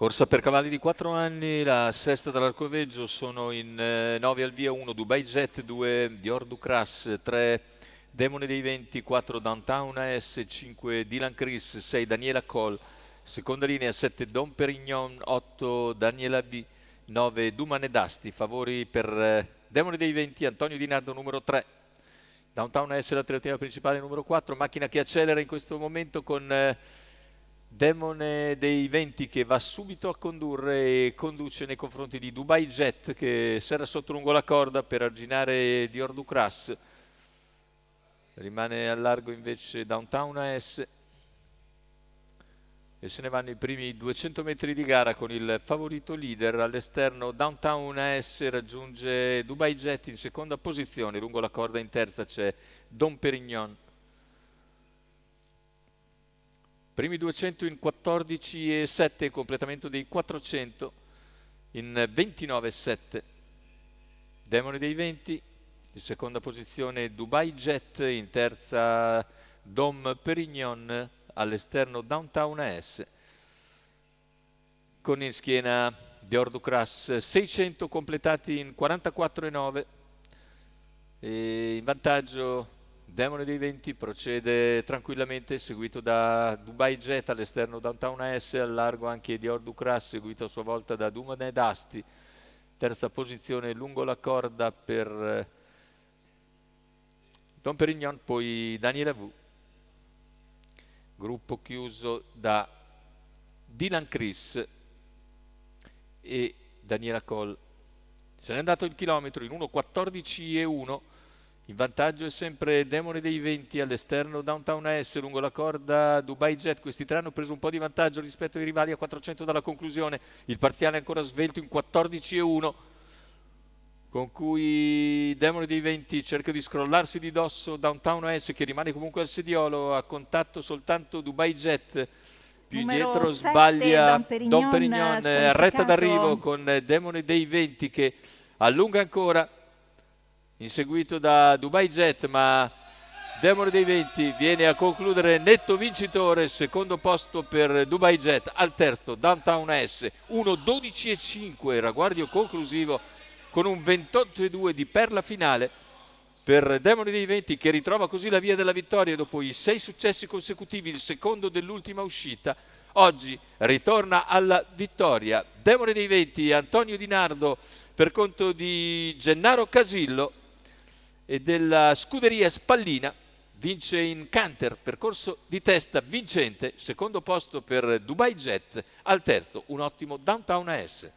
Corsa per cavalli di 4 anni, la sesta dall'Arcoveggio, sono in 9 al via: 1 Dubai Jet, 2 Dior Ducras, 3 Demone dei Venti, 4 Downtown AS, 5 Dylan Chris, 6 Daniela Coll, seconda linea 7 Dom Perignon, 8 Daniela V, 9 Dumane Dasti. Favori per Demone dei Venti, Antonio Di Nardo numero 3. Downtown AS l'alternativa principale numero 4, macchina che accelera in questo momento con Demone dei Venti che va subito a condurre e conduce nei confronti di Dubai Jet che serra sotto lungo la corda per arginare Dior Ducras. Rimane al largo invece Downtown AS e se ne vanno i primi 200 metri di gara con il favorito leader all'esterno. Downtown AS raggiunge Dubai Jet in seconda posizione, lungo la corda in terza c'è Dom Perignon. Primi 200 in 14,7, completamento dei 400 in 29,7. Demone dei Venti, in seconda posizione Dubai Jet, in terza Dom Perignon, all'esterno Downtown AS. Con in schiena Dior Ducras, 600 completati in 44,9 e in vantaggio Demone dei Venti, procede tranquillamente, seguito da Dubai Jet, all'esterno Downtown AS, al largo anche Dior Ducras, seguito a sua volta da Dumane Dasti. Terza posizione lungo la corda per Dom Perignon, poi Daniela V. Gruppo chiuso da Dylan Chris e Daniela Coll. Se n'è andato il chilometro in 1,14,1. In vantaggio è sempre Demone dei Venti, all'esterno Downtown AS, lungo la corda Dubai Jet. Questi tre hanno preso un po' di vantaggio rispetto ai rivali a 400 dalla conclusione. Il parziale è ancora svelto in 14,1, con cui Demone dei Venti cerca di scrollarsi di dosso Downtown AS, che rimane comunque al sediolo. A contatto soltanto Dubai Jet, più indietro sbaglia Dom Perignon, retta d'arrivo con Demone dei Venti che allunga ancora, inseguito da Dubai Jet, ma Demone dei Venti viene a concludere netto vincitore. Secondo posto per Dubai Jet, al terzo Downtown AS, 1,12,5, ragguardio conclusivo con un 28,2 di perla finale per Demone dei Venti, che ritrova così la via della vittoria dopo i 6 successi consecutivi, il secondo dell'ultima uscita. Oggi ritorna alla vittoria Demone dei Venti, Antonio Di Nardo per conto di Gennaro Casillo e della scuderia Spallina. Vince in canter, percorso di testa vincente, secondo posto per Dubai Jet, al terzo un ottimo Downtown AS.